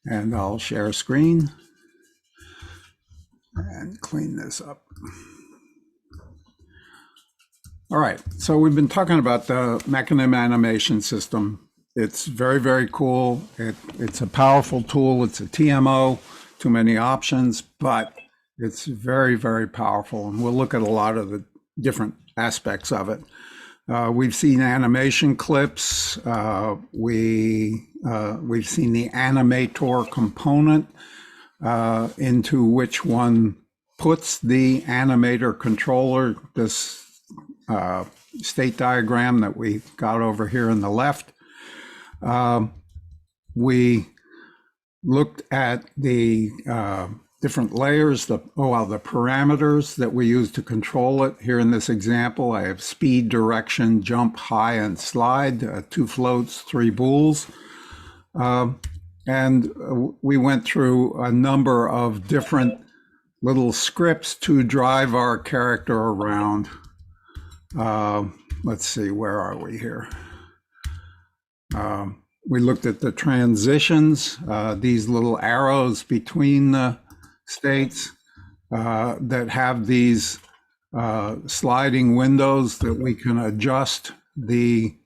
And I'll share screen and clean this up. All right, so we've been talking about the mechanism animation system. It's very, very cool. It's a powerful tool. It's a TMO, too many options, but it's very, very powerful. And we'll look at a lot of the different aspects of it. We've seen animation clips. We've seen the animator component into which one puts the animator controller, this state diagram that we got over here on the left. We looked at the different layers, the parameters that we use to control it. Here in this example, I have speed, direction, jump, high, and slide, 2 floats, 3 bools. And we went through a number of different little scripts to drive our character around. Let's see, where are we here? We looked at the transitions, these little arrows between the states that have these sliding windows that we can adjust the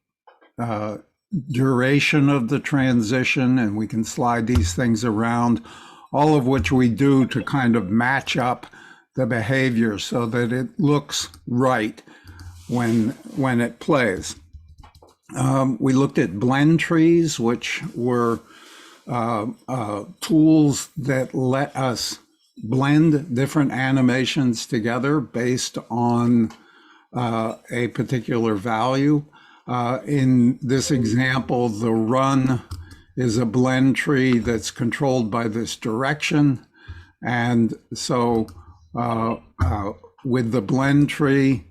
duration of the transition, and we can slide these things around, all of which we do to kind of match up the behavior so that it looks right when it plays. We looked at blend trees, which were tools that let us blend different animations together based on a particular value. In this example, the run is a blend tree that's controlled by this direction. And so with the blend tree,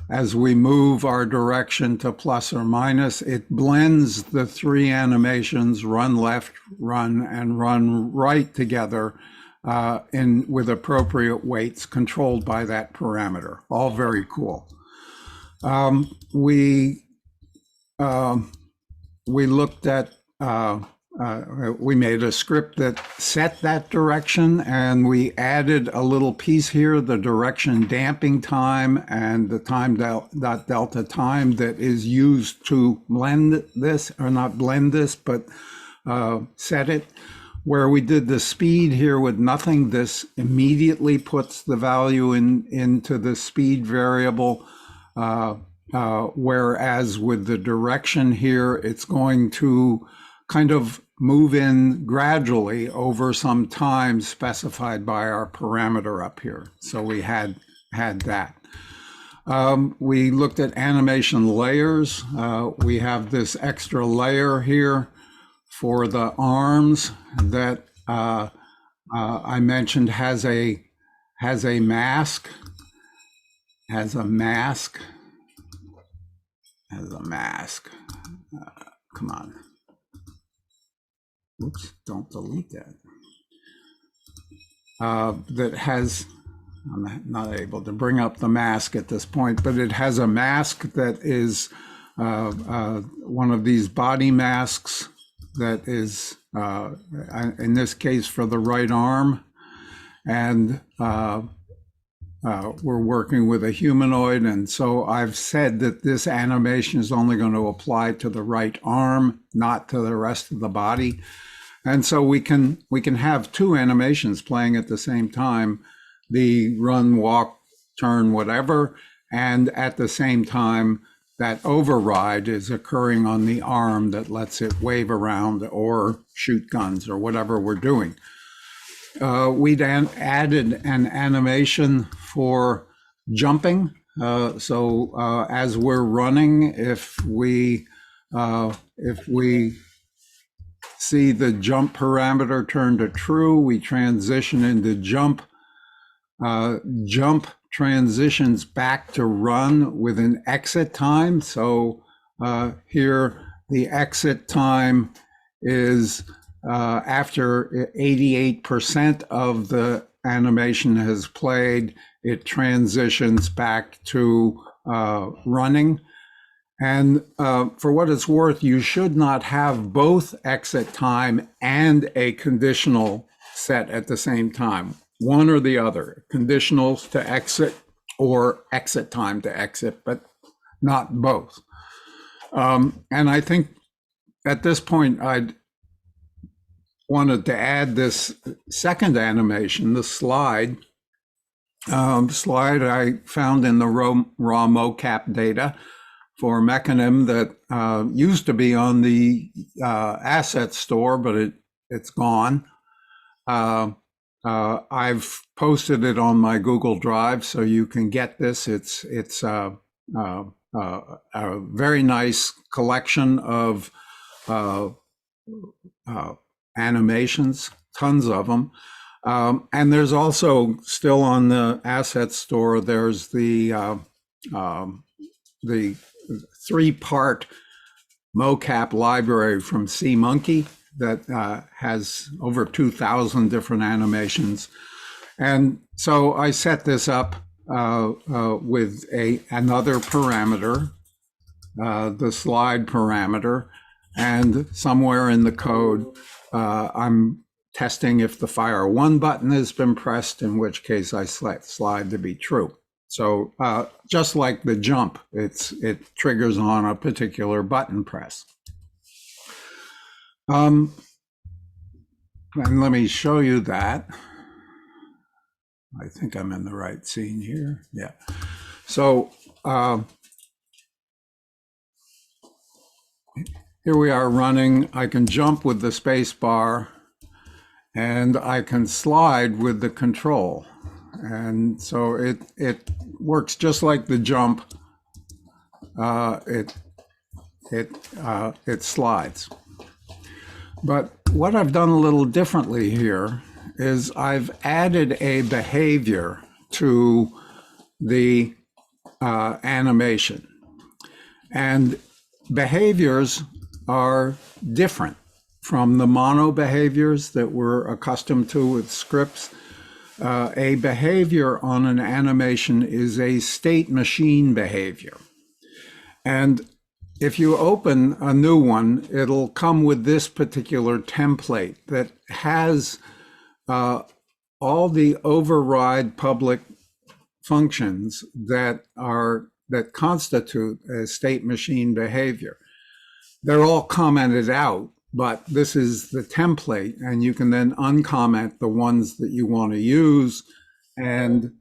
as we move our direction to plus or minus, it blends the 3 animations, run left, run, and run right together with appropriate weights controlled by that parameter. All very cool. We looked at, we made a script that set that direction, and we added a little piece here, the direction damping time and the time delta time that is used to blend this, or not blend this, but set it. Where we did the speed here with nothing, this immediately puts the value into the speed variable. Whereas with the direction here, it's going to kind of move in gradually over some time specified by our parameter up here. So we had that. We looked at animation layers. We have this extra layer here for the arms that I mentioned has a mask. Come on. Oops, don't delete that. That has, I'm not able to bring up the mask at this point, but it has a mask that is one of these body masks that is, in this case, for the right arm. And we're working with a humanoid, and so I've said that this animation is only going to apply to the right arm, not to the rest of the body. And so we can have 2 animations playing at the same time, the run, walk, turn, whatever, and at the same time that override is occurring on the arm that lets it wave around or shoot guns or whatever we're doing. We then added an animation for jumping. So as we're running, if we see the jump parameter turn to true, we transition into jump. Jump transitions back to run with an exit time. So here the exit time is after 88% of the animation has played, it transitions back to running. And for what it's worth, you should not have both exit time and a conditional set at the same time, one or the other, conditionals to exit or exit time to exit, but not both. And I think at this point, I wanted to add this second animation, the slide. Slide I found in the raw mocap data for a mechanism that used to be on the asset store, but it's gone. I've posted it on my Google Drive, so you can get this. It's a very nice collection of animations, tons of them. And there's also still on the asset store, there's the 3-part mocap library from C-Monkey that has over 2,000 different animations. And so I set this up with another parameter, the slide parameter, and somewhere in the code, I'm testing if the fire 1 button has been pressed, in which case I select slide to be true. So just like the jump, it triggers on a particular button press. And let me show you that. I think I'm in the right scene here. Yeah. So here we are running. I can jump with the space bar, and I can slide with the control. And so it works just like the jump. It slides. But what I've done a little differently here is I've added a behavior to the animation. And behaviors are different from the mono behaviors that we're accustomed to with scripts. A behavior on an animation is a state machine behavior. And if you open a new one, it'll come with this particular template that has all the override public functions that constitute a state machine behavior. They're all commented out, but this is the template, and you can then uncomment the ones that you want to use and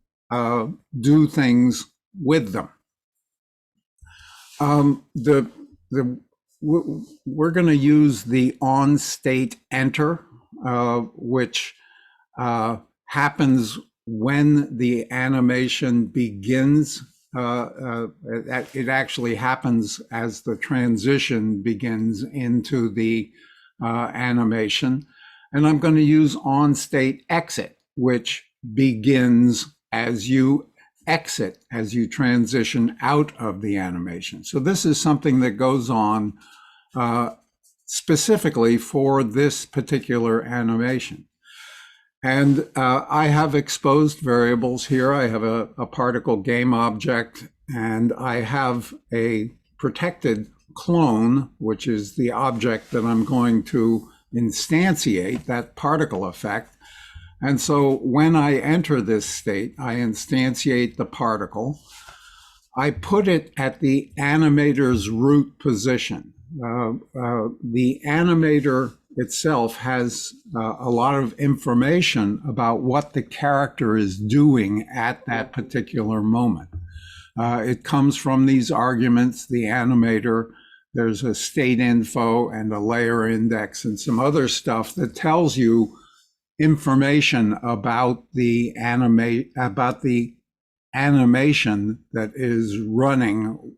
do things with them. We're going to use the on state enter, which happens when the animation begins. It actually happens as the transition begins into the animation. And I'm going to use on state exit, which begins as you exit, as you transition out of the animation. So this is something that goes on specifically for this particular animation. And I have exposed variables here. I have a particle game object, and I have a protected clone, which is the object that I'm going to instantiate, that particle effect. And so when I enter this state, I instantiate the particle. I put it at the animator's root position. The animator itself has a lot of information about what the character is doing at that particular moment. It comes from these arguments, the animator. There's a state info and a layer index and some other stuff that tells you information about the animation that is running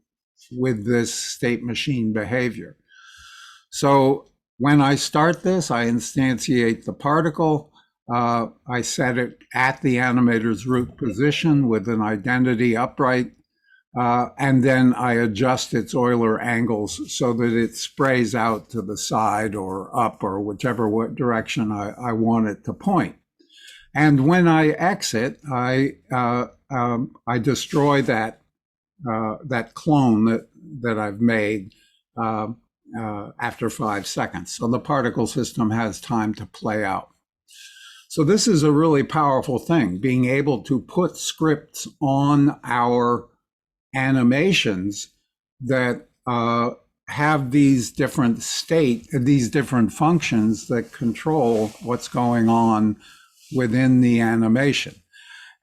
with this state machine behavior. So when I start this, I instantiate the particle. I set it at the animator's root position with an identity upright. And then I adjust its Euler angles so that it sprays out to the side or up or whichever direction I want it to point. And when I exit, I destroy that that clone that I've made after 5 seconds. So the particle system has time to play out. So this is a really powerful thing, being able to put scripts on our animations that have these different these different functions that control what's going on within the animation.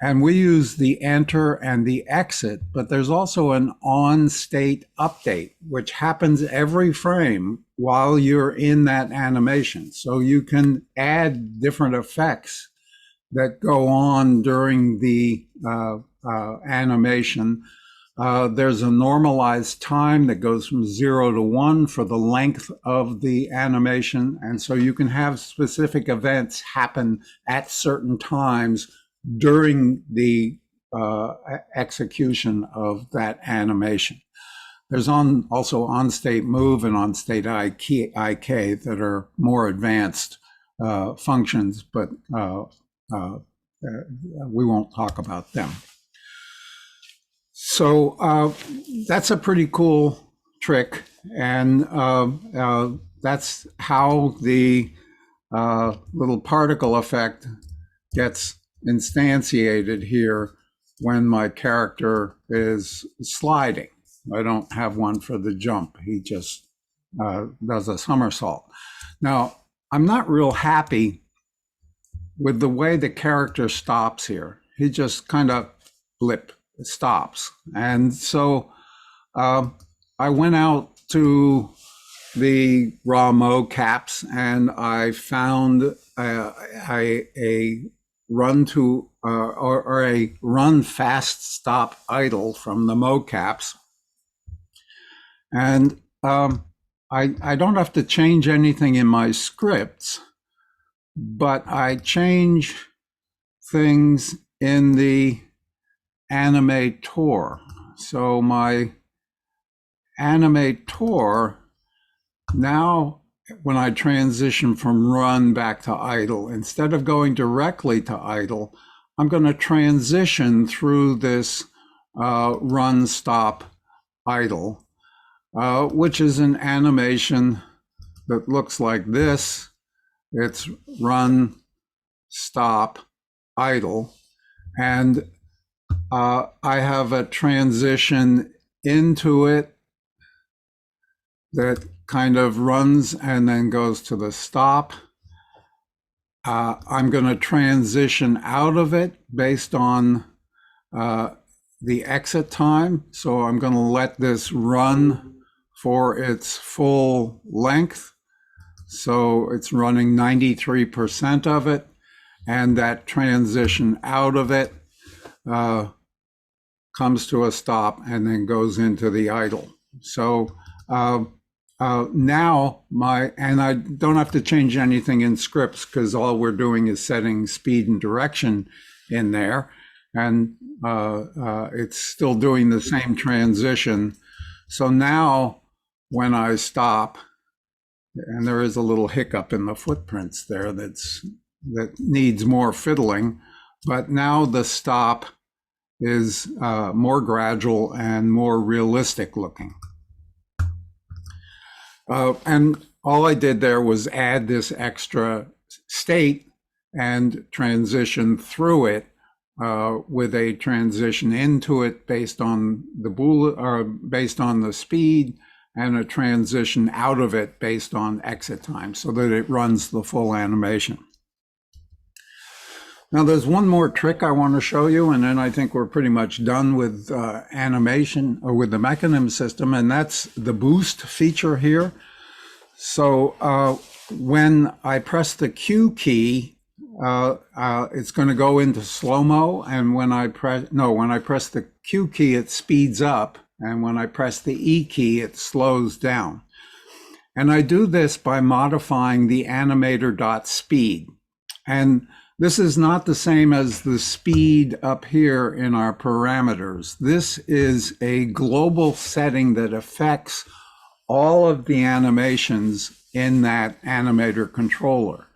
And we use the enter and the exit, but there's also an on state update, which happens every frame while you're in that animation. So you can add different effects that go on during the animation. There's a normalized time that goes from 0 to 1 for the length of the animation. And so you can have specific events happen at certain times during the execution of that animation. There's also on-state move and on-state IK that are more advanced functions, but we won't talk about them. So that's a pretty cool trick, and that's how the little particle effect gets instantiated here when my character is sliding. I don't have one for the jump. He just does a somersault. Now, I'm not real happy with the way the character stops here. He just kind of stops. And so I went out to the raw mocaps and I found a run to or a run fast stop idle from the mocaps, and I don't have to change anything in my scripts, but I change things in the animator. So my animator now, when I transition from run back to idle, instead of going directly to idle, I'm going to transition through this run stop idle, which is an animation that looks like this. It's run, stop, idle. And I have a transition into it that kind of runs and then goes to the stop. I'm going to transition out of it based on the exit time. So I'm going to let this run for its full length. So it's running 93% of it. And that transition out of it comes to a stop and then goes into the idle. So now and I don't have to change anything in scripts because all we're doing is setting speed and direction in there, and it's still doing the same transition. So now when I stop, and there is a little hiccup in the footprints there that needs more fiddling, but now the stop is more gradual and more realistic looking. And all I did there was add this extra state and transition through it with a transition into it based on based on the speed, and a transition out of it based on exit time, so that it runs the full animation. Now there's one more trick I want to show you, and then I think we're pretty much done with animation or with the mechanism system, and that's the boost feature here. So when I press the Q key, it's going to go into slow-mo, and when I press the Q key, it speeds up, and when I press the E key, it slows down. And I do this by modifying the animator.speed. And this is not the same as the speed up here in our parameters. This is a global setting that affects all of the animations in that animator controller.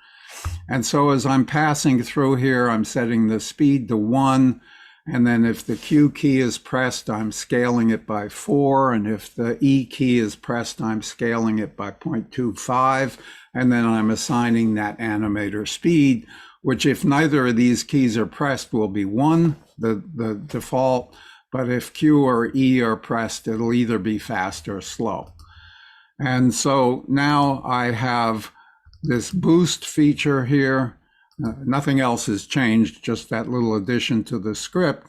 And so as I'm passing through here, I'm setting the speed to 1, And then if the Q key is pressed, I'm scaling it by 4. And if the E key is pressed, I'm scaling it by 0.25. And then I'm assigning that animator speed, which if neither of these keys are pressed will be 1, the default. But if Q or E are pressed, it'll either be fast or slow. And so now I have this boost feature here. Nothing else has changed, just that little addition to the script.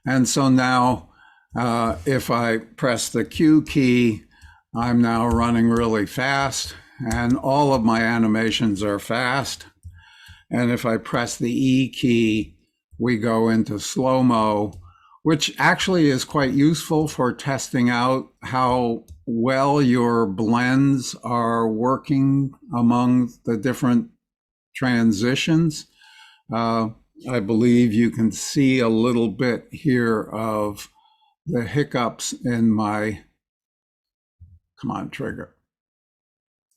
And so now if I press the Q key, I'm now running really fast, and all of my animations are fast. And if I press the E key, we go into slow-mo, which actually is quite useful for testing out how well your blends are working among the different transitions. I believe you can see a little bit here of the hiccups in my, come on, trigger.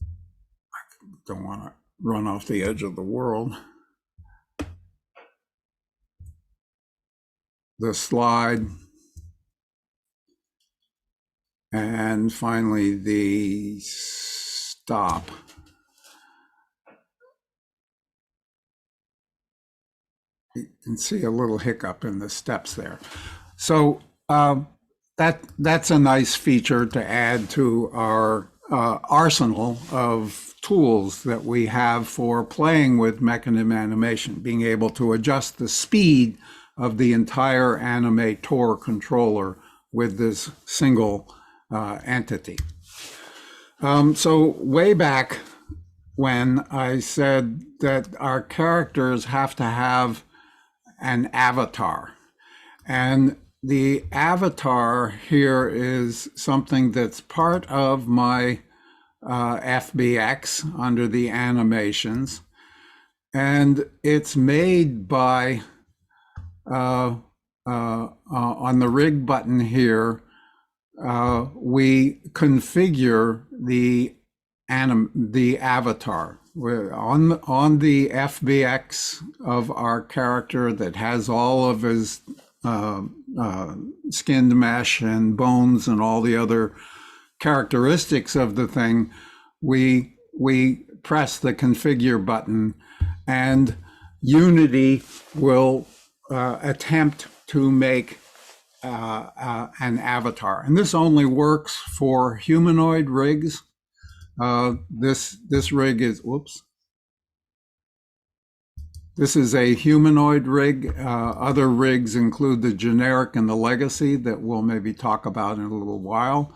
I don't want to run off the edge of the world. The slide. And finally the stop. You can see a little hiccup in the steps there. So that's a nice feature to add to our arsenal of tools that we have for playing with mechanism animation, being able to adjust the speed of the entire animator controller with this single entity. So way back when I said that our characters have to have an avatar, and the avatar here is something that's part of my FBX under the animations, and it's made by on the rig button here. We configure the avatar. We're on the FBX of our character that has all of his skinned mesh and bones and all the other characteristics of the thing. We press the configure button, and Unity will attempt to make an avatar. And this only works for humanoid rigs. This rig is, whoops. This is a humanoid rig. Other rigs include the generic and the legacy that we'll maybe talk about in a little while.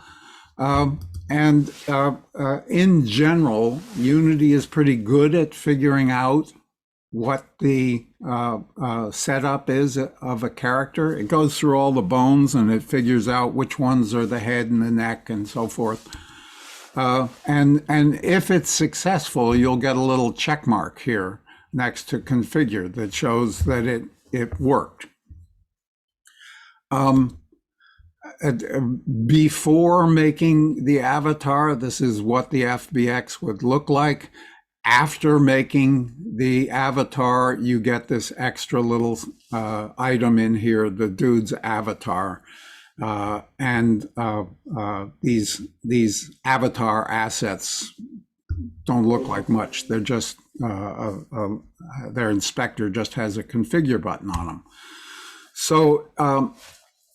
In general, Unity is pretty good at figuring out what the setup is of a character. It goes through all the bones and it figures out which ones are the head and the neck and so forth. And if it's successful, you'll get a little check mark here next to configure that shows that it worked. Before making the avatar, this is what the FBX would look like. After making the avatar, you get this extra little item in here, the dude's avatar. These avatar assets don't look like much. They're just, their inspector just has a configure button on them. So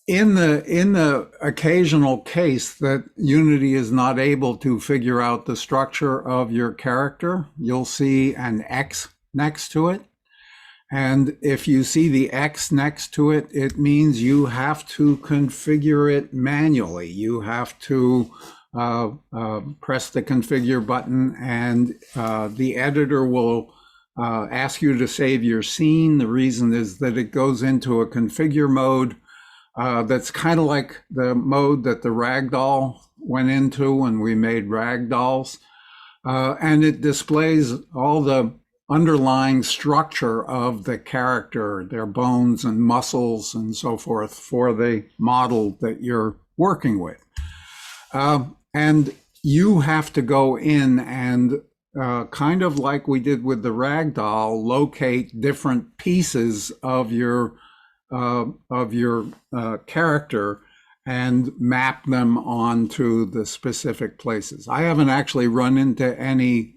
in the occasional case that Unity is not able to figure out the structure of your character, you'll see an X next to it. And if you see the X next to it, it means you have to configure it manually. You have to press the configure button, and the editor will ask you to save your scene. The reason is that it goes into a configure mode that's kind of like the mode that the ragdoll went into when we made ragdolls. And it displays all the underlying structure of the character, their bones and muscles and so forth, for the model that you're working with. And you have to go in and kind of like we did with the ragdoll, locate different pieces of your character and map them onto the specific places. I haven't actually run into any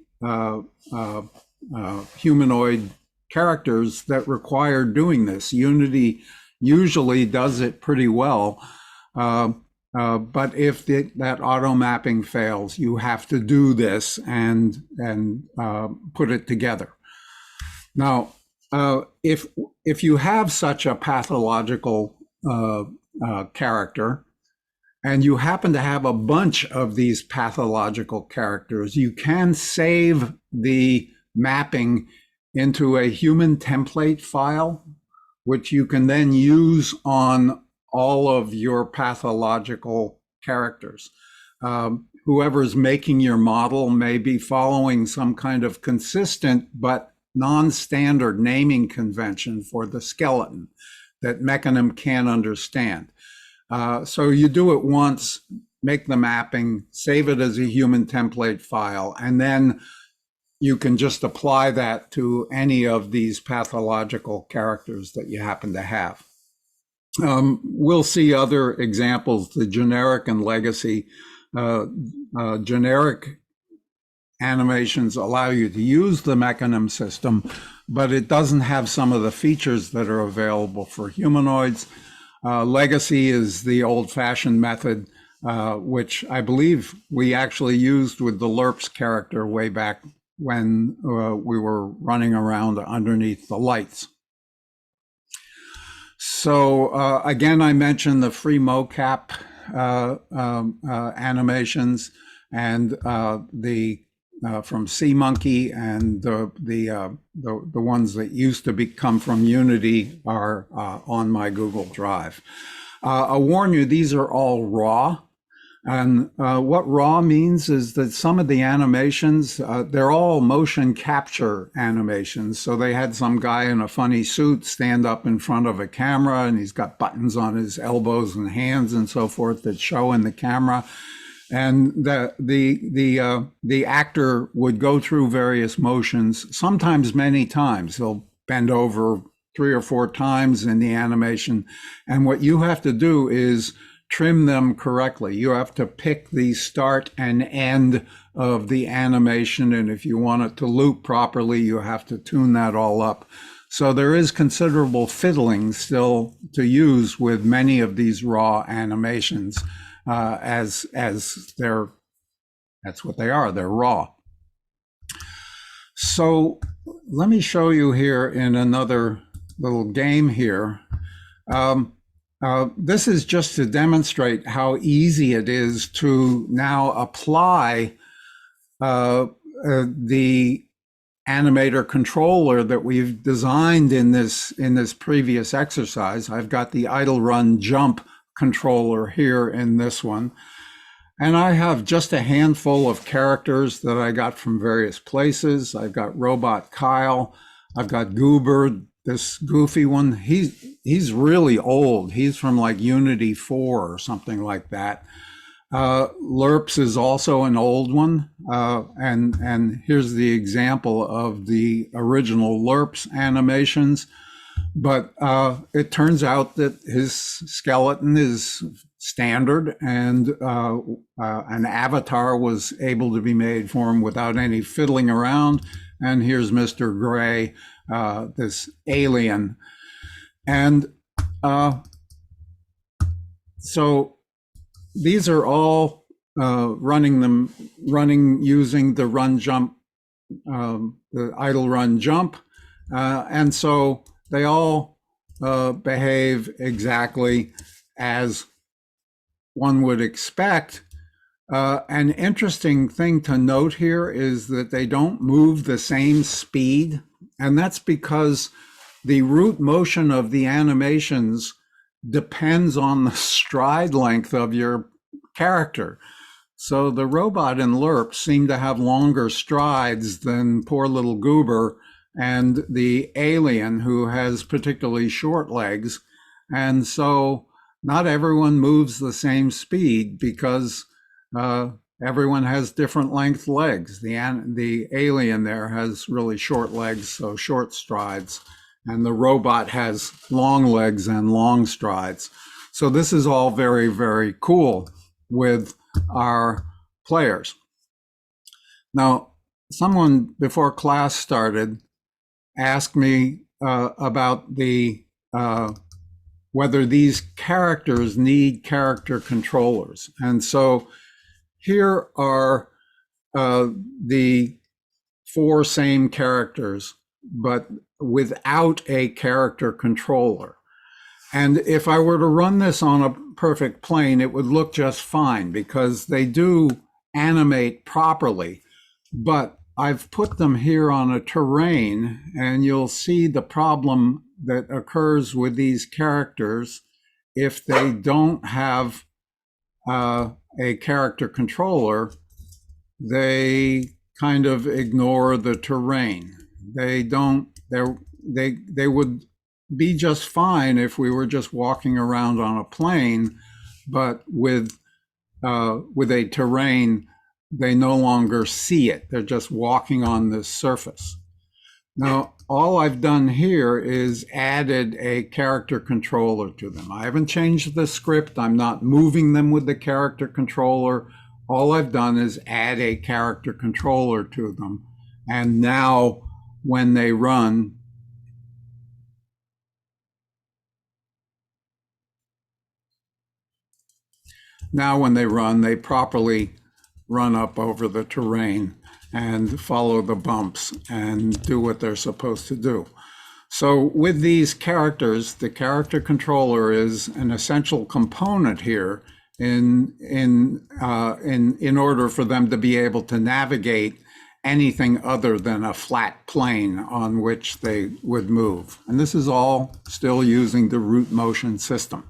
humanoid characters that require doing this. Unity usually does it pretty well. But if that auto mapping fails, you have to do this and put it together. Now, if you have such a pathological character, and you happen to have a bunch of these pathological characters, you can save the mapping into a human template file, which you can then use on all of your pathological characters. Whoever's making your model may be following some kind of consistent but non-standard naming convention for the skeleton that Mechanim can't understand. So you do it once, make the mapping, save it as a human template file, and then you can just apply that to any of these pathological characters that you happen to have. We'll see other examples, the generic and legacy. Generic animations allow you to use the Mechanim system, but it doesn't have some of the features that are available for humanoids. Legacy is the old-fashioned method, which I believe we actually used with the LERPS character way back when we were running around underneath the lights. So again, I mentioned the free mocap animations, and the from SeaMonkey, and the ones that used to come from Unity are on my Google Drive. I'll warn you, these are all raw. And what raw means is that some of the animations, they're all motion capture animations. So they had some guy in a funny suit stand up in front of a camera, and he's got buttons on his elbows and hands and so forth that show in the camera. And the actor would go through various motions, sometimes many times. He'll bend over 3 or 4 times in the animation. And what you have to do is trim them correctly. You have to pick the start and end of the animation. And if you want it to loop properly, you have to tune that all up. So there is considerable fiddling still to use with many of these raw animations, as they're, that's what they are, they're raw. So let me show you here in another little game here. This is just to demonstrate how easy it is to now apply the animator controller that we've designed in this previous exercise. I've got the idle run jump controller here in this one. And I have just a handful of characters that I got from various places. I've got Robot Kyle. I've got Goober, this goofy one. He's really old. He's from like Unity 4 or something like that. LERPS is also an old one. And here's the example of the original LERPS animations. But it turns out that his skeleton is standard, and an avatar was able to be made for him without any fiddling around. And here's Mr. Gray, this alien. And so these are all running using the run jump, the idle run jump. And so they all behave exactly as one would expect. An interesting thing to note here is that they don't move the same speed, and that's because the root motion of the animations depends on the stride length of your character. So the robot in LERP seemed to have longer strides than poor little Goober and the alien, who has particularly short legs. And so not everyone moves the same speed because Everyone has different length legs. The alien there has really short legs, so short strides, and the robot has long legs and long strides. So this is all very, very cool with our players. Now, someone before class started asked me about the whether these characters need character controllers. And so here are the four same characters, but without a character controller. And if I were to run this on a perfect plane, it would look just fine because they do animate properly. But I've put them here on a terrain, and you'll see the problem that occurs with these characters if they don't have a character controller. They kind of ignore the terrain. They don't. They would be just fine if we were just walking around on a plane, but with a terrain, they no longer see it. They're just walking on this surface. Now, all I've done here is added a character controller to them. I haven't changed the script. I'm not moving them with the character controller. All I've done is add a character controller to them. And now when they run, they properly run up over the terrain and follow the bumps and do what they're supposed to do. So with these characters, the character controller is an essential component here in order for them to be able to navigate anything other than a flat plane on which they would move. And this is all still using the root motion system.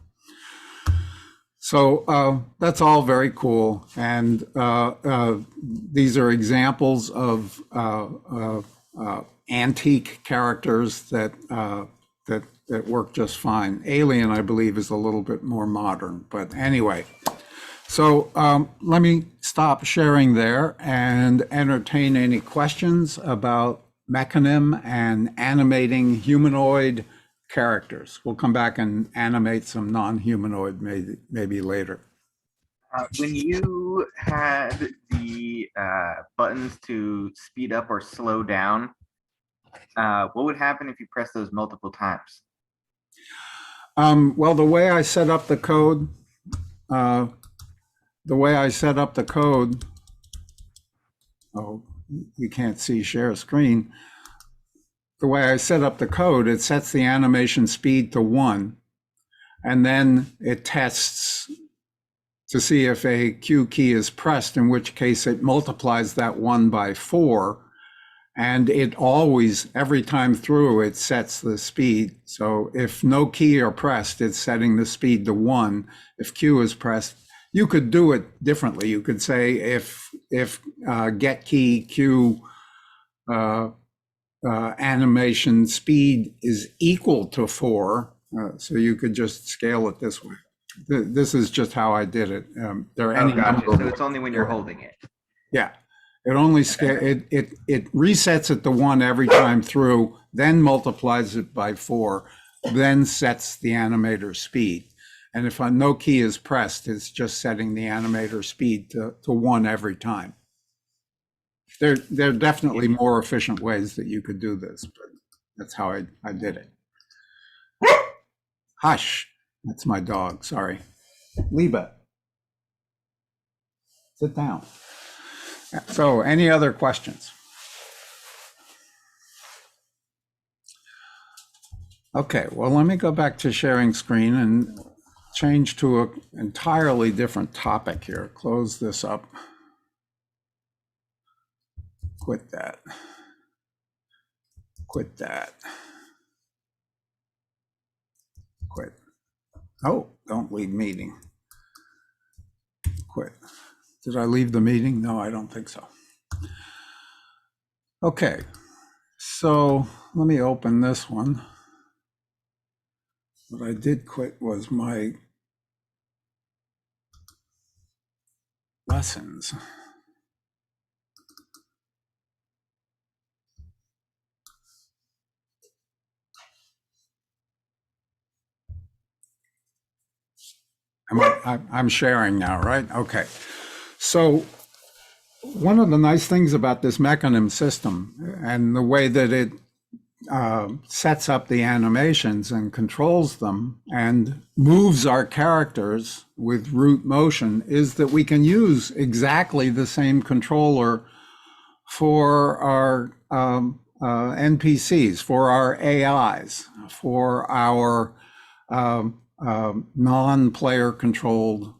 So that's all very cool, and these are examples of antique characters that work just fine. Alien, I believe, is a little bit more modern, but anyway. So let me stop sharing there and entertain any questions about Mechanim and animating humanoid characters. We'll come back and animate some non-humanoid maybe later. When you had the buttons to speed up or slow down, what would happen if you press those multiple times? Well, the way I set up the code, oh, you can't see share screen. The way I set up the code, it sets the animation speed to 1, and then it tests to see if a Q key is pressed, in which case it multiplies that 1 by 4, and it always, every time through, it sets the speed. So if no key are pressed, it's setting the speed to 1. If Q is pressed, you could do it differently. You could say if get key Q animation speed is equal to 4, so you could just scale it this way. This is just how I did it. There are any gotcha. So it's only when you're holding it. Yeah, it only it resets it to 1 every time through, then multiplies it by 4, then sets the animator speed. And if no key is pressed, it's just setting the animator speed to 1 every time. There are definitely more efficient ways that you could do this, but that's how I did it. Hush, that's my dog, sorry. Liba, sit down. So any other questions? Okay, well, let me go back to sharing screen and change to an entirely different topic here. Close this up. Quit that. Quit that. Quit. Oh, don't leave meeting. Quit. Did I leave the meeting? No, I don't think so. Okay, so let me open this one. What I did quit was my lessons. I'm sharing now, right? Okay. So one of the nice things about this mechanism system and the way that it sets up the animations and controls them and moves our characters with root motion is that we can use exactly the same controller for our NPCs, for our AIs, for our non-player controlled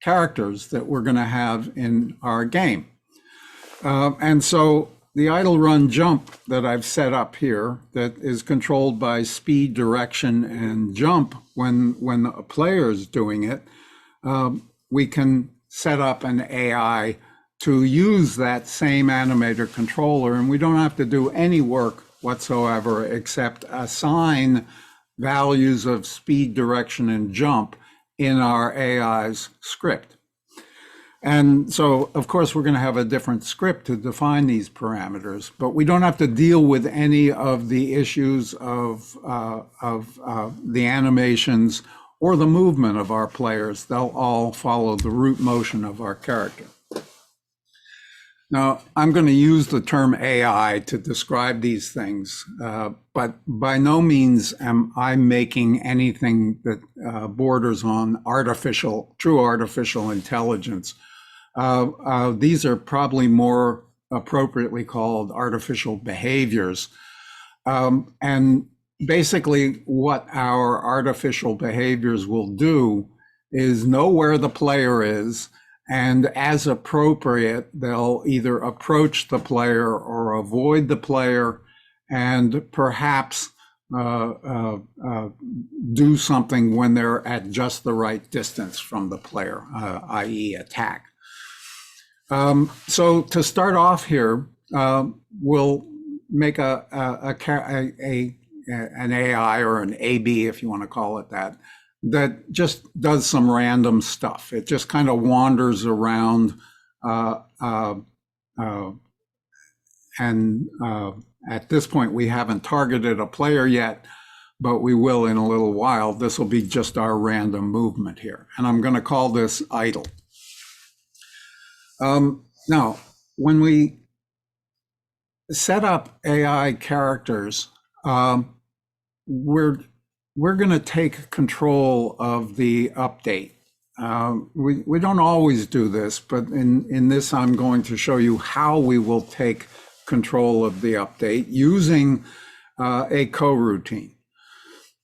characters that we're going to have in our game. And so the idle run jump that I've set up here that is controlled by speed, direction, and jump when a player is doing it, we can set up an AI to use that same animator controller, and we don't have to do any work whatsoever except assign values of speed, direction, and jump in our AI's script. And so, of course, we're going to have a different script to define these parameters, but we don't have to deal with any of the issues of the animations or the movement of our players. They'll all follow the root motion of our character. Now, I'm going to use the term AI to describe these things, but by no means am I making anything that borders on true artificial intelligence. These are probably more appropriately called artificial behaviors. And basically what our artificial behaviors will do is know where the player is, and as appropriate, they'll either approach the player or avoid the player, and perhaps do something when they're at just the right distance from the player, i.e. attack. So to start off here, we'll make an AI or an AB, if you want to call it that just does some random stuff. It just kind of wanders around, and at this point, we haven't targeted a player yet, but we will in a little while. This will be just our random movement here, and I'm going to call this idle. Now, when we set up AI characters, we're going to take control of the update. We don't always do this, but in this, I'm going to show you how we will take control of the update using a coroutine.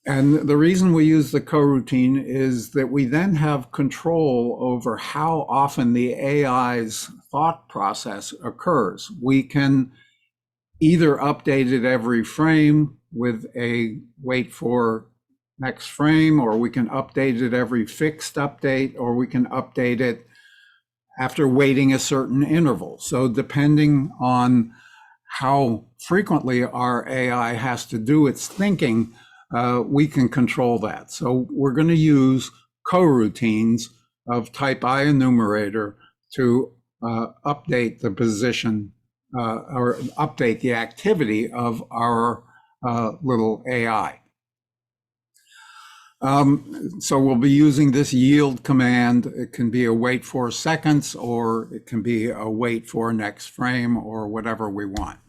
And the reason we use the coroutine is that we then have control over how often the AI's thought process occurs. We can either update it every frame with a wait for next frame, or we can update it every fixed update, or we can update it after waiting a certain interval. So depending on how frequently our AI has to do its thinking, we can control that. So we're going to use coroutines of type IEnumerator to update the position or update the activity of our little AI. So we'll be using this yield command. It can be a wait for seconds, or it can be a wait for next frame, or whatever we want.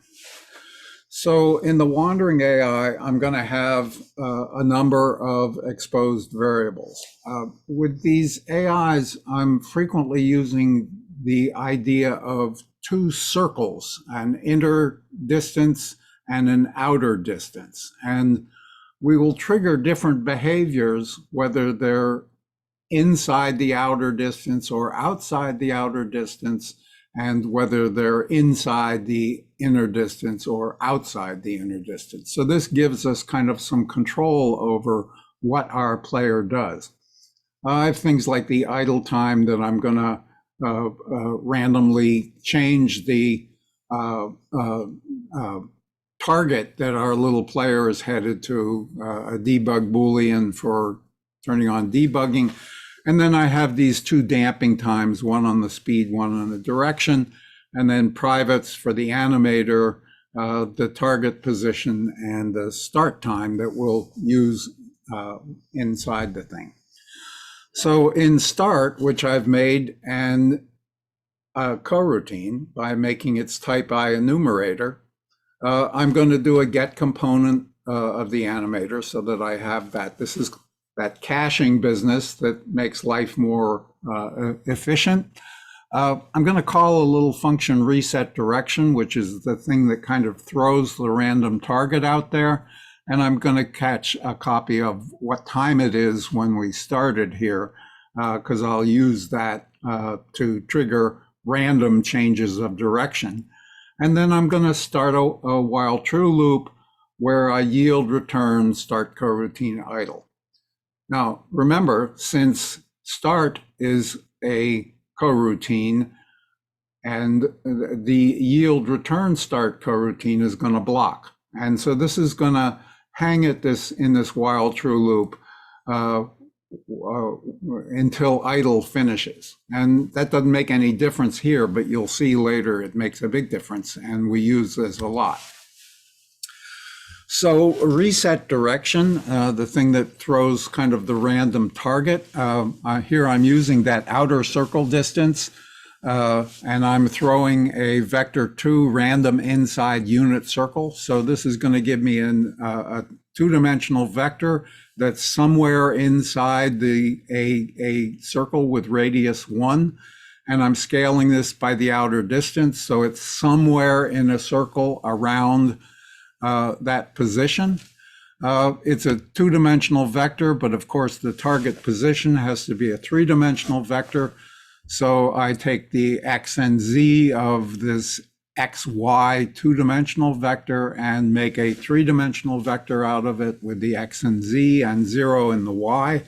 So in the wandering AI, I'm going to have a number of exposed variables. With these AIs, I'm frequently using the idea of two circles, an inner distance and an outer distance. And we will trigger different behaviors, whether they're inside the outer distance or outside the outer distance, and whether they're inside the inner distance or outside the inner distance. So this gives us kind of some control over what our player does. I have things like the idle time that I'm going to randomly change the target that our little player is headed to, a debug Boolean for turning on debugging. And then I have these two damping times, one on the speed, one on the direction, and then privates for the animator, the target position, and the start time that we'll use inside the thing. So in Start, which I've made an coroutine by making its type I enumerator, I'm going to do a get component of the animator so that I have that. This is that caching business that makes life more efficient. I'm going to call a little function reset direction, which is the thing that kind of throws the random target out there. And I'm going to catch a copy of what time it is when we started here, because I'll use that to trigger random changes of direction. And then I'm going to start a while true loop where I yield return start coroutine idle. Now, remember, since start is a coroutine and the yield return start coroutine is going to block. And so this is going to hang at this in this while true loop until idle finishes. And that doesn't make any difference here, but you'll see later it makes a big difference, and we use this a lot. So reset direction, the thing that throws kind of the random target. Here I'm using that outer circle distance, and I'm throwing a vector2 random inside unit circle. So this is going to give me a two-dimensional vector that's somewhere inside a circle with radius 1. And I'm scaling this by the outer distance. So it's somewhere in a circle around that position. It's a two-dimensional vector, but of course the target position has to be a three-dimensional vector. So I take the x and z of this xy two-dimensional vector and make a three-dimensional vector out of it with the x and z and 0 in the y.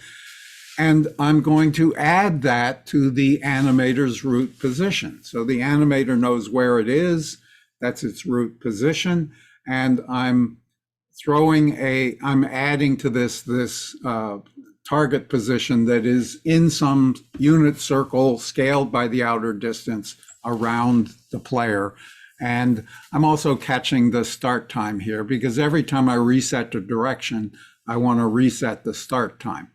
And I'm going to add that to the animator's root position. So the animator knows where it is. That's its root position. And I'm adding to this target position that is in some unit circle scaled by the outer distance around the player. And I'm also catching the start time here because every time I reset the direction, I want to reset the start time.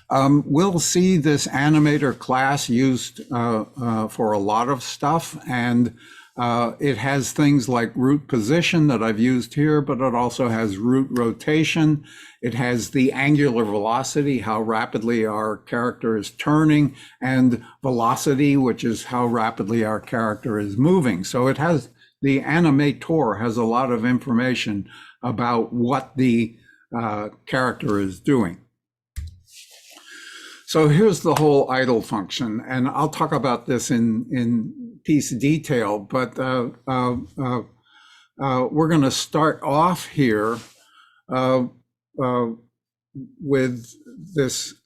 We'll see this animator class used for a lot of stuff, and it has things like root position that I've used here, but it also has root rotation. It has the angular velocity, how rapidly our character is turning, and velocity, which is how rapidly our character is moving. So it has, the animator has a lot of information about what the character is doing. So here's the whole idle function, and I'll talk about this in piece detail, but we're going to start off here with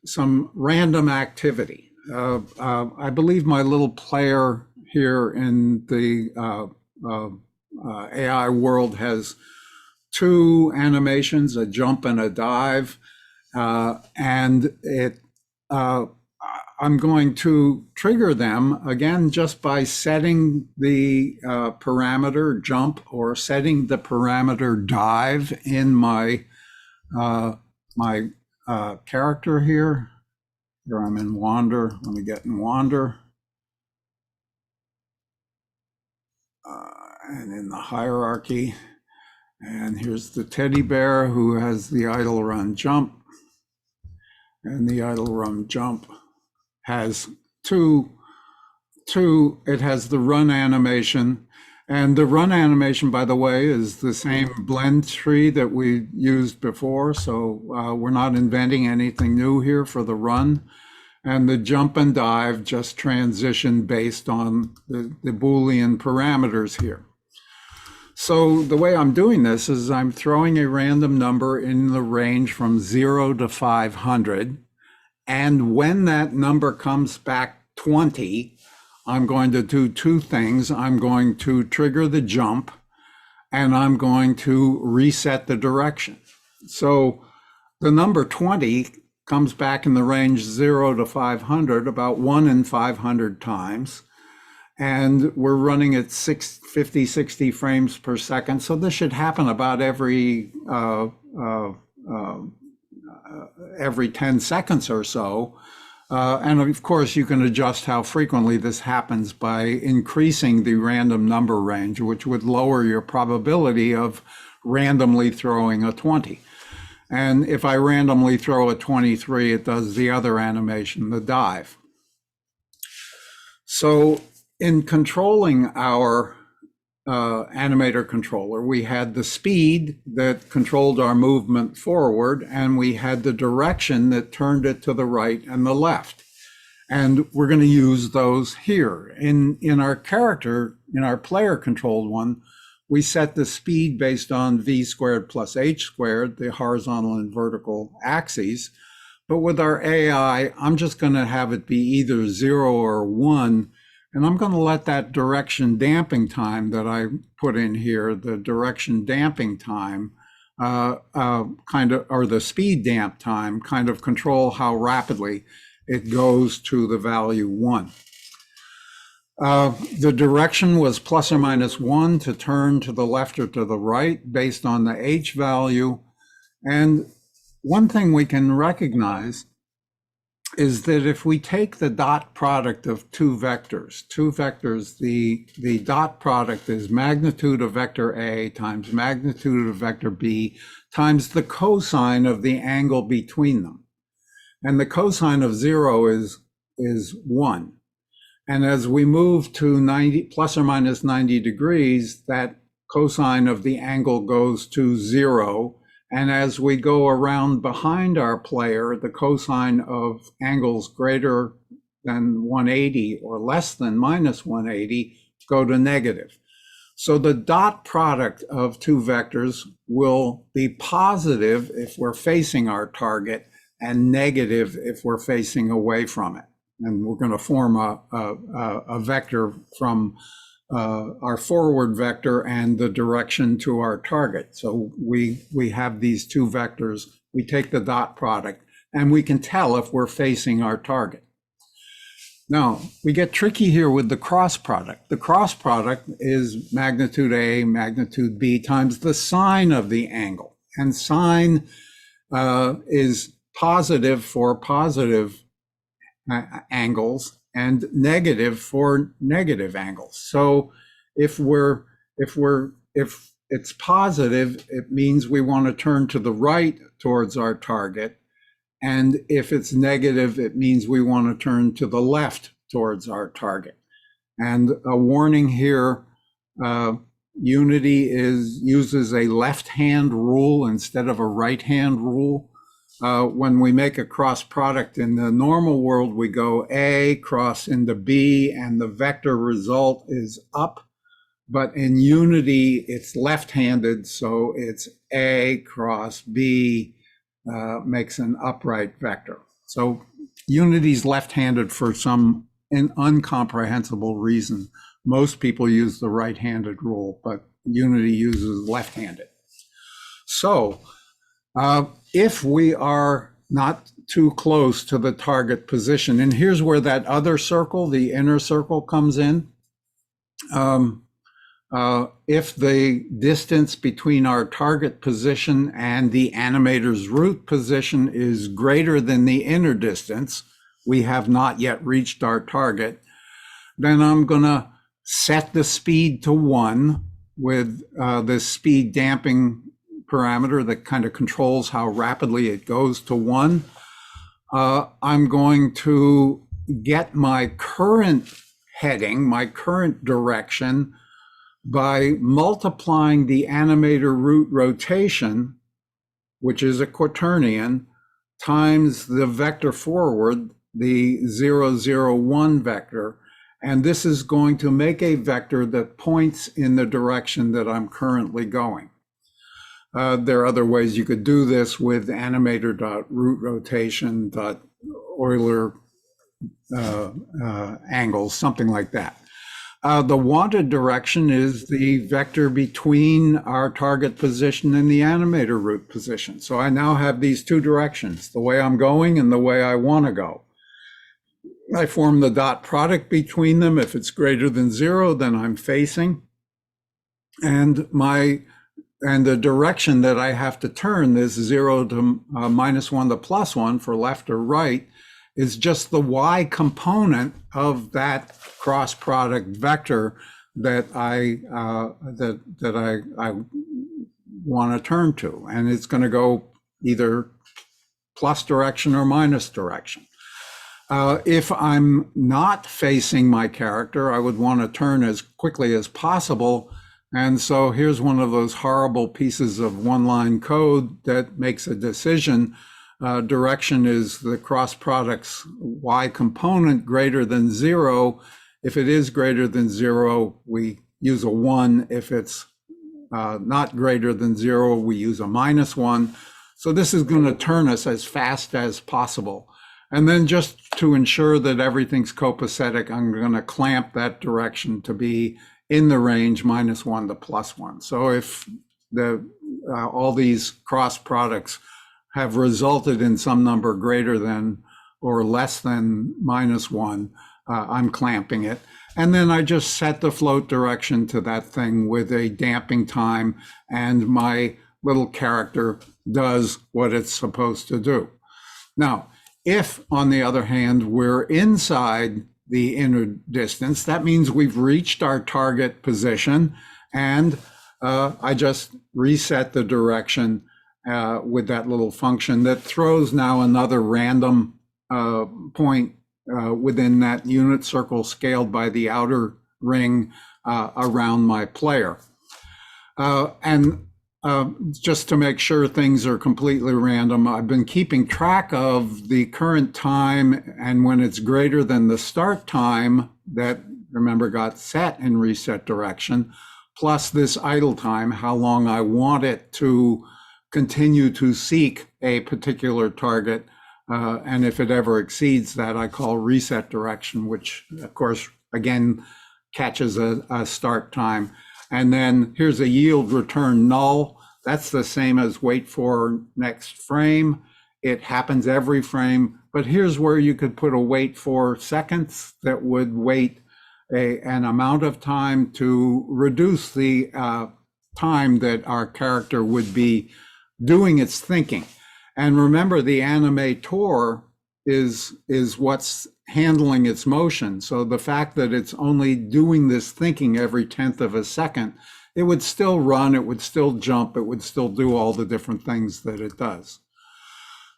some random activity. I believe my little player here in the AI world has two animations, a jump and a dive, and I'm going to trigger them again just by setting the parameter jump or setting the parameter dive in my character here. Here I'm in Wander. Let me get in Wander. And in the hierarchy. And here's the teddy bear who has the idle run jump. And the idle run jump has it has the run animation. And the run animation, by the way, is the same blend tree that we used before. So we're not inventing anything new here for the run. And the jump and dive just transition based on the Boolean parameters here. So the way I'm doing this is I'm throwing a random number in the range from 0 to 500. And when that number comes back 20, I'm going to do two things. I'm going to trigger the jump, and I'm going to reset the direction. So the number 20 comes back in the range 0 to 500 about 1 in 500 times. And we're running at 50, 60 frames per second. So this should happen about every every 10 seconds or so. And of course, you can adjust how frequently this happens by increasing the random number range, which would lower your probability of randomly throwing a 20. And if I randomly throw a 23, it does the other animation, the dive. So in controlling our animator controller, we had the speed that controlled our movement forward, and we had the direction that turned it to the right and the left. And we're going to use those here. In our character, in our player controlled one, we set the speed based on v squared plus h squared, the horizontal and vertical axes. But with our AI, I'm just going to have it be either 0 or 1. And I'm going to let that direction damping time that I put in here, the direction damping time, kind of, or the speed damp time, kind of control how rapidly it goes to the value 1. The direction was plus or minus 1 to turn to the left or to the right based on the h value. And one thing we can recognize is that if we take the dot product of two vectors, the dot product is magnitude of vector A times magnitude of vector B times the cosine of the angle between them. And the cosine of 0 is 1. And as we move to 90 plus or minus 90 degrees, that cosine of the angle goes to 0. And as we go around behind our player, the cosine of angles greater than 180 or less than minus 180 go to negative. So the dot product of two vectors will be positive if we're facing our target and negative if we're facing away from it. And we're going to form a vector from our forward vector and the direction to our target. So we have these two vectors, we take the dot product, and we can tell if we're facing our target. Now, we get tricky here with the cross product. The cross product is magnitude A, magnitude B times the sine of the angle. And sine is positive for positive angles and negative for negative angles. So if it's positive, it means we want to turn to the right towards our target. And if it's negative, it means we want to turn to the left towards our target. And a warning here, Unity uses a left-hand rule instead of a right-hand rule. When we make a cross product in the normal world, we go A cross into B and the vector result is up. But in Unity, it's left-handed, so it's A cross B makes an upright vector. So Unity's left-handed for some incomprehensible reason. Most people use the right-handed rule, but Unity uses left-handed. So if we are not too close to the target position, and here's where that other circle, the inner circle, comes in. If the distance between our target position and the animator's root position is greater than the inner distance, we have not yet reached our target, then I'm going to set the speed to 1 with this speed damping parameter that kind of controls how rapidly it goes to 1. I'm going to get my current heading, my current direction, by multiplying the animator root rotation, which is a quaternion, times the vector forward, the 0, 0, 1 vector. And this is going to make a vector that points in the direction that I'm currently going. There are other ways you could do this with animator.rootRotation.Euler angles, something like that. The wanted direction is the vector between our target position and the animator root position. So I now have these two directions, the way I'm going and the way I want to go. I form the dot product between them. If it's greater than 0, then I'm facing. And my and the direction that I have to turn this 0 to -1 to +1 for left or right is just the y component of that cross product vector that I want to turn to, and it's going to go either plus direction or minus direction. If I'm not facing my character, I would want to turn as quickly as possible. And so here's one of those horrible pieces of one-line code that makes a decision. Direction is the cross product's y component greater than 0. If it is greater than 0, we use a 1. If it's not greater than 0, we use a -1. So this is going to turn us as fast as possible. And then just to ensure that everything's copacetic, I'm going to clamp that direction to be in the range -1 to +1. So if all these cross products have resulted in some number greater than or less than -1, I'm clamping it. And then I just set the float direction to that thing with a damping time, and my little character does what it's supposed to do. Now, if, on the other hand, we're inside the inner distance, that means we've reached our target position, and I just reset the direction with that little function that throws now another random point within that unit circle scaled by the outer ring around my player. Just to make sure things are completely random, I've been keeping track of the current time, and when it's greater than the start time that, remember, got set in reset direction, plus this idle time, how long I want it to continue to seek a particular target. And if it ever exceeds that, I call reset direction, which of course, again, catches a start time. And then here's a yield return null. That's the same as wait for next frame. It happens every frame, but here's where you could put a wait for seconds that would wait an amount of time to reduce the time that our character would be doing its thinking. And remember, the animator is what's handling its motion. So the fact that it's only doing this thinking every 1/10 of a second, it would still run, it would still jump, it would still do all the different things that it does.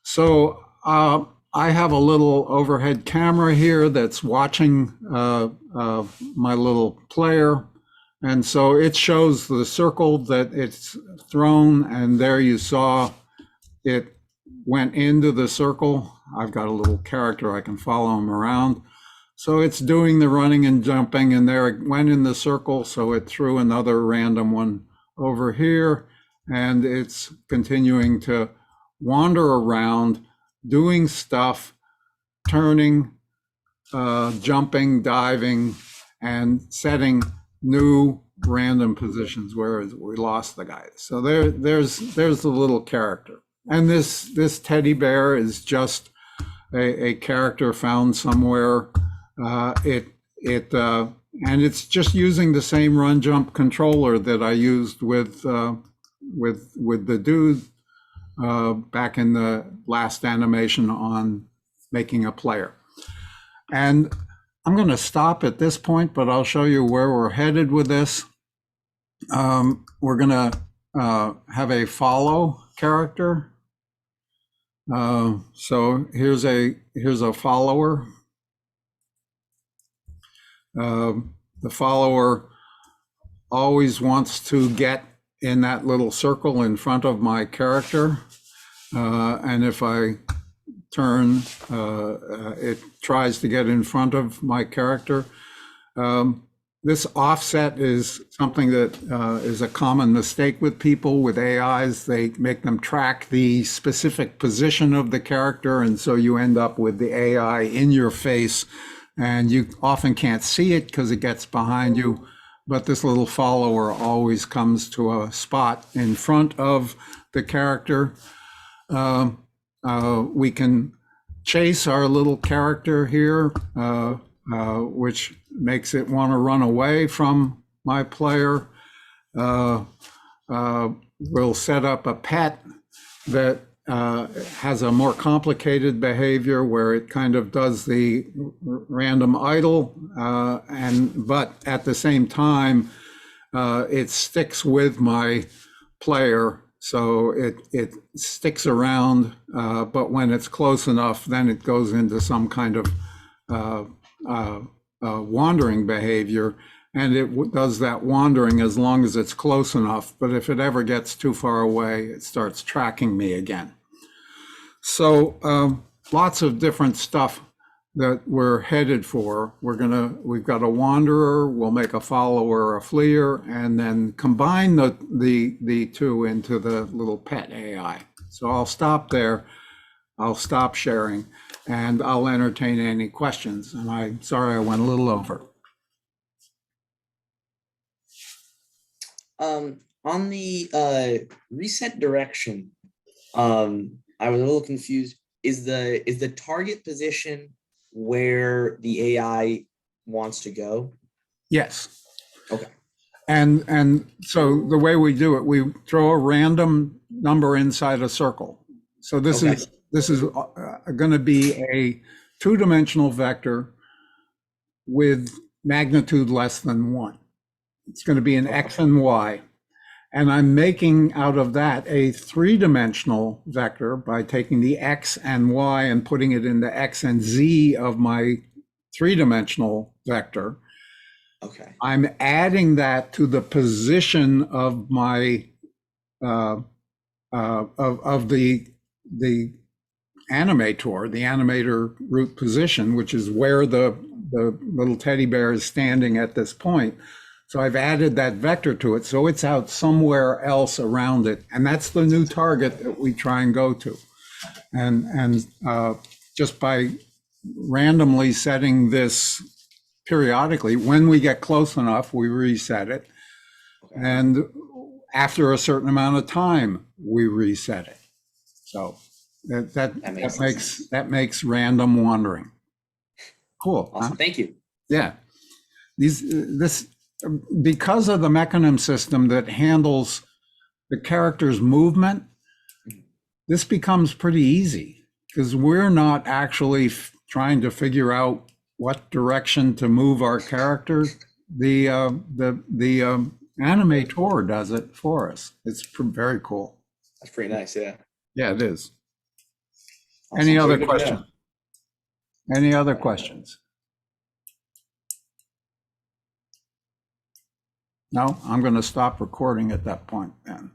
So I have a little overhead camera here that's watching my little player. And so it shows the circle that it's thrown, and there you saw it went into the circle. I've got a little character, I can follow him around. So it's doing the running and jumping, and there it went in the circle. So it threw another random one over here, and it's continuing to wander around, doing stuff, turning, jumping, diving, and setting new random positions where we lost the guy. So there's the little character. And this teddy bear is just a character found somewhere. And it's just using the same run jump controller that I used with the dude back in the last animation on making a player. And I'm going to stop at this point, but I'll show you where we're headed with this. We're going to have a follow character. So here's a follower. The follower always wants to get in that little circle in front of my character. And if I turn, it tries to get in front of my character. This offset is something that is a common mistake with people with AIs. They make them track the specific position of the character, and so you end up with the AI in your face, and you often can't see it because it gets behind you. But this little follower always comes to a spot in front of the character. We can chase our little character here, which makes it want to run away from my player. we'll set up a pet that has a more complicated behavior where it kind of does the random idle, but at the same time, it sticks with my player. So it sticks around, but when it's close enough, then it goes into some kind of wandering behavior. And it does that wandering as long as it's close enough. But if it ever gets too far away, it starts tracking me again. So lots of different stuff that we're headed for. We've got a wanderer, we'll make a follower, a fleer, and then combine the two into the little pet AI. So I'll stop there. I'll stop sharing, and I'll entertain any questions. And I'm sorry I went a little over. On the reset direction, I was a little confused. Is the target position where the AI wants to go? Yes. Okay. And so the way we do it, we throw a random number inside a circle. So this Okay. is going to be a two-dimensional vector with magnitude less than 1. It's going to be an X and Y. And I'm making out of that a three-dimensional vector by taking the X and Y and putting it in the X and Z of my three-dimensional vector. Okay. I'm adding that to the position of my of the animator, the animator root position, which is where the little teddy bear is standing at this point. So I've added that vector to it, so it's out somewhere else around it, and that's the new target that we try and go to. And just by randomly setting this periodically, when we get close enough, we reset it, and after a certain amount of time, we reset it. So that makes random wandering. Cool. Awesome. Huh? Thank you. Yeah. Because of the mechanism system that handles the character's movement, this becomes pretty easy because we're not actually trying to figure out what direction to move our character. The animator does it for us. It's very cool. That's pretty nice. Yeah. Yeah, it is. Awesome. Any other Very good to questions? know. Any other questions? No, I'm going to stop recording at that point then.